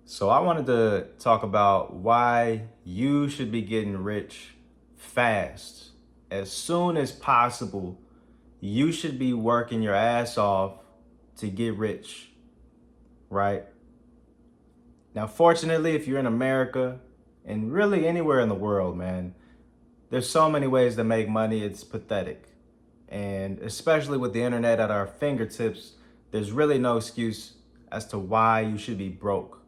So I wanted to talk about why you should be getting rich fast. As soon as possible, you should be working your ass off to get rich, right? Now, fortunately, if you're in America and really anywhere in the world, man, there's so many ways to make money, it's pathetic. And especially with the internet at our fingertips, there's really no excuse as to why you should be broke.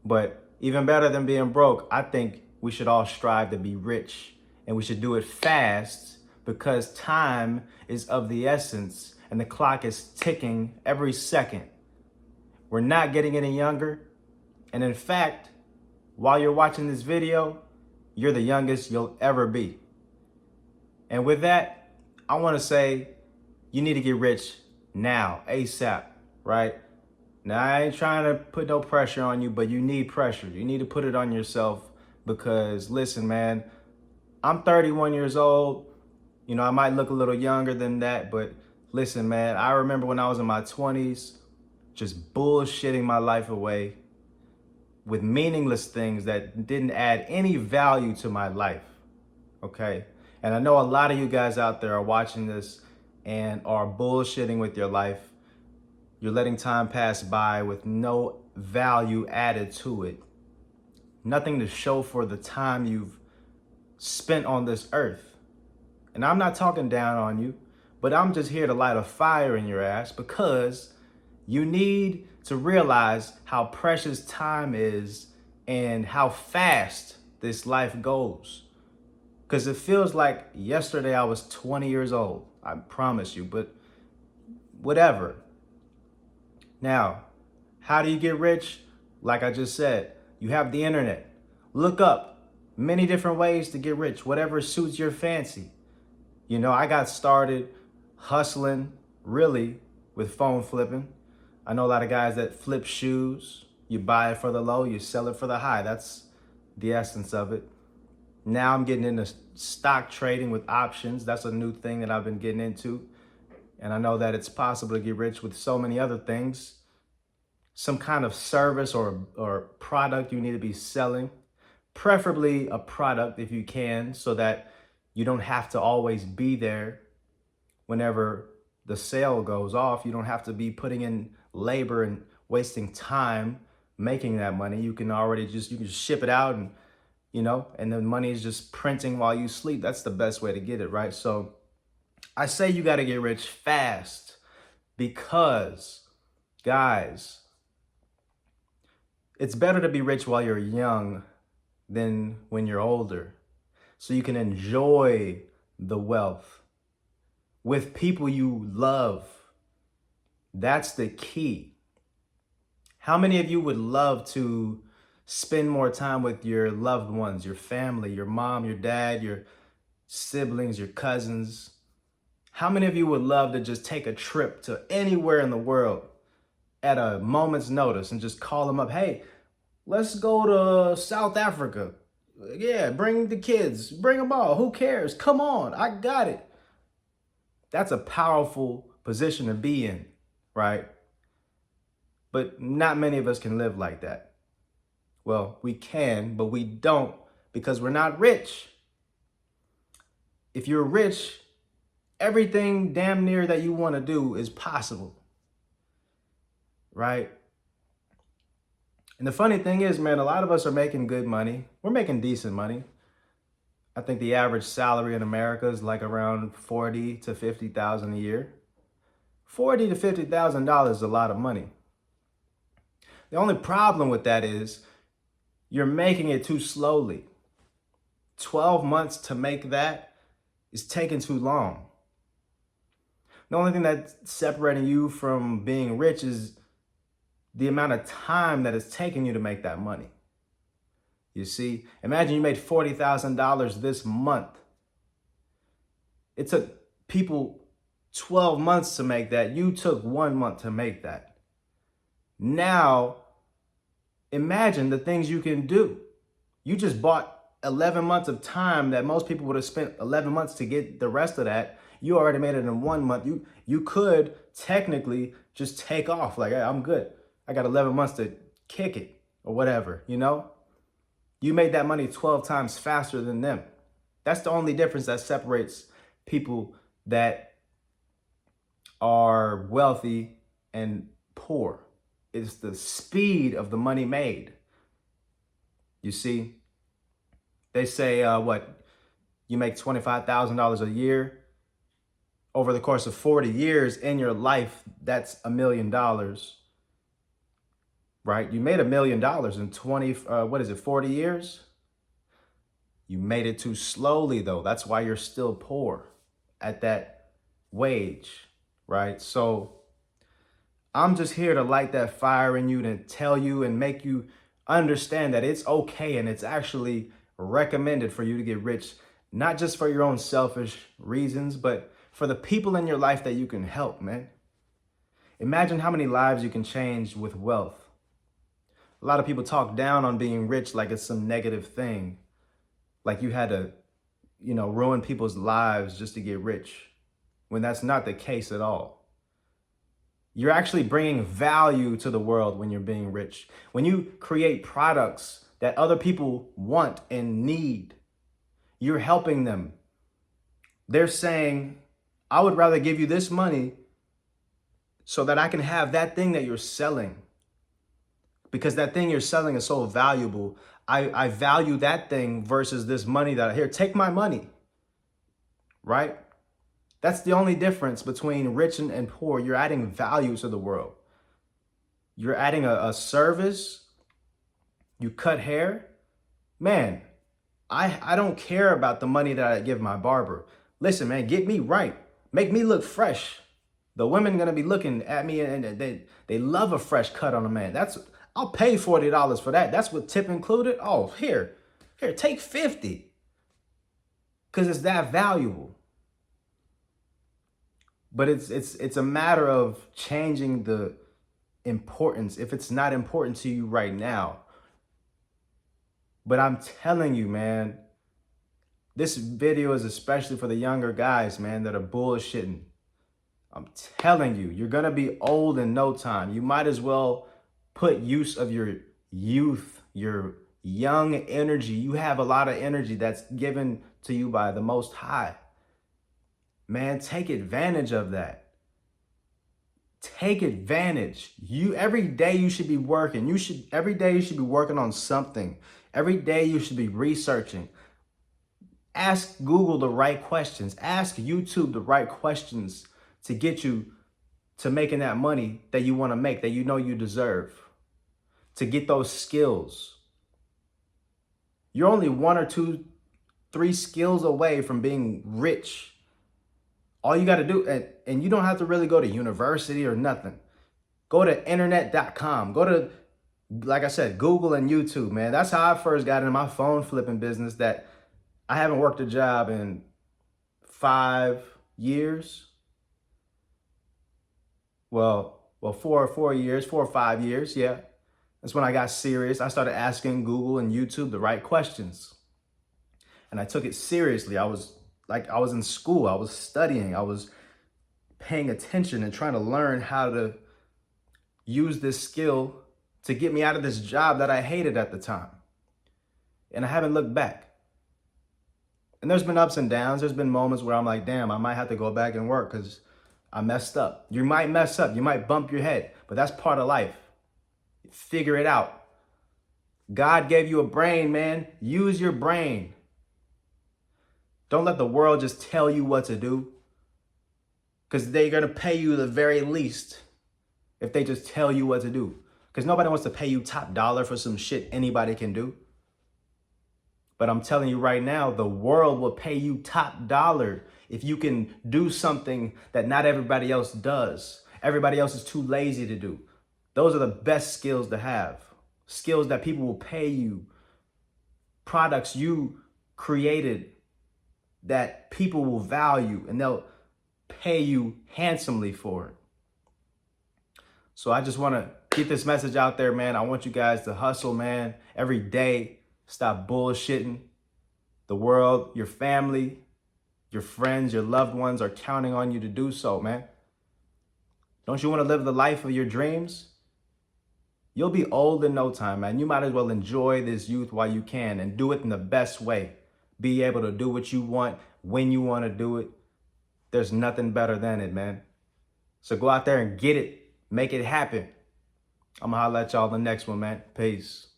But even better than being broke, I think we should all strive to be rich, and we should do it fast because time is of the essence and the clock is ticking every second. We're not getting any younger. And in fact, while you're watching this video, you're the youngest you'll ever be. And with that, I want to say you need to get rich now, ASAP, right? Now, I ain't trying to put no pressure on you, but you need pressure. You need to put it on yourself because, listen, man, I'm 31 years old. You know, I might look a little younger than that, but listen, man, I remember when I was in my 20s, just bullshitting my life away with meaningless things that didn't add any value to my life, okay? And I know a lot of you guys out there are watching this and are bullshitting with your life. You're letting time pass by with no value added to it. Nothing to show for the time you've spent on this earth. And I'm not talking down on you, but I'm just here to light a fire in your ass because you need to realize how precious time is and how fast this life goes. Because it feels like yesterday I was 20 years old. I promise you, but whatever. Now, how do you get rich? Like I just said, you have the internet. Look up many different ways to get rich, whatever suits your fancy. You know, I got started hustling really with phone flipping. I know a lot of guys that flip shoes. You buy it for the low, you sell it for the high. That's the essence of it. Now I'm getting into stock trading with options. That's a new thing that I've been getting into. And I know that it's possible to get rich with so many other things. Some kind of service or product you need to be selling, preferably a product if you can, so that you don't have to always be there whenever the sale goes off. You don't have to be putting in labor and wasting time making that money. You can just ship it out and, and the money is just printing while you sleep. That's the best way to get it, right? So I say you got to get rich fast because, guys, it's better to be rich while you're young than when you're older, so you can enjoy the wealth with people you love. That's the key. How many of you would love to spend more time with your loved ones, your family, your mom, your dad, your siblings, your cousins? How many of you would love to just take a trip to anywhere in the world at a moment's notice and just call them up? Hey, let's go to South Africa. Yeah, bring the kids, bring them all. Who cares? Come on, I got it. That's a powerful position to be in, right? But not many of us can live like that. Well, we can, but we don't because we're not rich. If you're rich, everything damn near that you want to do is possible, right? And the funny thing is, man, a lot of us are making good money. We're making decent money. I think the average salary in America is like around $40,000 to $50,000 a year. $40,000 to $50,000 is a lot of money. The only problem with that is you're making it too slowly. 12 months to make that is taking too long. The only thing that's separating you from being rich is the amount of time that it's taking you to make that money. You see, imagine you made $40,000 this month. It took people 12 months to make that. You took 1 month to make that. Now, imagine the things you can do. You just bought 11 months of time that most people would have spent 11 months to get the rest of that. You already made it in 1 month. You could technically just take off like, hey, I'm good. I got 11 months to kick it. or whatever, you know? You made that money 12 times faster than them. That's the only difference that separates people that are wealthy and poor. It's the speed of the money made. You see, they say, you make $25,000 a year. Over the course of 40 years in your life, that's $1 million, right? You made $1 million in 40 years? You made it too slowly though. That's why you're still poor at that wage, right? So I'm just here to light that fire in you, to tell you and make you understand that it's okay and it's actually recommended for you to get rich, not just for your own selfish reasons, but for the people in your life that you can help, man. Imagine how many lives you can change with wealth. A lot of people talk down on being rich like it's some negative thing, like you had to, ruin people's lives just to get rich, when that's not the case at all. You're actually bringing value to the world when you're being rich. When you create products that other people want and need, you're helping them. They're saying, I would rather give you this money so that I can have that thing that you're selling. Because that thing you're selling is so valuable. I value that thing versus this money here, take my money, right? That's the only difference between rich and poor. You're adding value to the world. You're adding a service. You cut hair. Man, I don't care about the money that I give my barber. Listen, man, get me right. Make me look fresh. The women gonna be looking at me and they love a fresh cut on a man. I'll pay $40 for that. That's with tip included. Oh, here, take 50. Because it's that valuable. But it's a matter of changing the importance if it's not important to you right now. But I'm telling you, man, this video is especially for the younger guys, man, that are bullshitting. I'm telling you, you're going to be old in no time. You might as well put use of your youth, your young energy. You have a lot of energy that's given to you by the Most High. Man, take advantage of that. Take advantage. Every day you should be working. Every day you should be working on something. Every day you should be researching. Ask Google the right questions. Ask YouTube the right questions to get you to making that money that you want to make, that you know you deserve. To get those skills. You're only 1 or 2, 3 skills away from being rich. All you got to do, and you don't have to really go to university or nothing. Go to internet.com. Go to, like I said, Google and YouTube, man. That's how I first got into my phone flipping business. That I haven't worked a job in 5 years. Well, 4 or 5 years, yeah. That's when I got serious. I started asking Google and YouTube the right questions. And I took it seriously. I was in school. I was studying. I was paying attention and trying to learn how to use this skill to get me out of this job that I hated at the time. And I haven't looked back. And there's been ups and downs. There's been moments where I'm like, damn, I might have to go back and work because I messed up. You might mess up. You might bump your head, but that's part of life. Figure it out. God gave you a brain, man. Use your brain. Don't let the world just tell you what to do, because they're going to pay you the very least if they just tell you what to do, because nobody wants to pay you top dollar for some shit anybody can do. But I'm telling you right now, the world will pay you top dollar if you can do something that not everybody else does. Everybody else is too lazy to do. Those are the best skills to have. Skills that people will pay you. Products you created that people will value, and they'll pay you handsomely for it. So I just want to get this message out there, man. I want you guys to hustle, man. Every day, stop bullshitting. The world, your family, your friends, your loved ones are counting on you to do so, man. Don't you want to live the life of your dreams? You'll be old in no time, man. You might as well enjoy this youth while you can and do it in the best way. Be able to do what you want when you want to do it. There's nothing better than it, man. So go out there and get it. Make it happen. I'm going to holler at y'all the next one, man. Peace.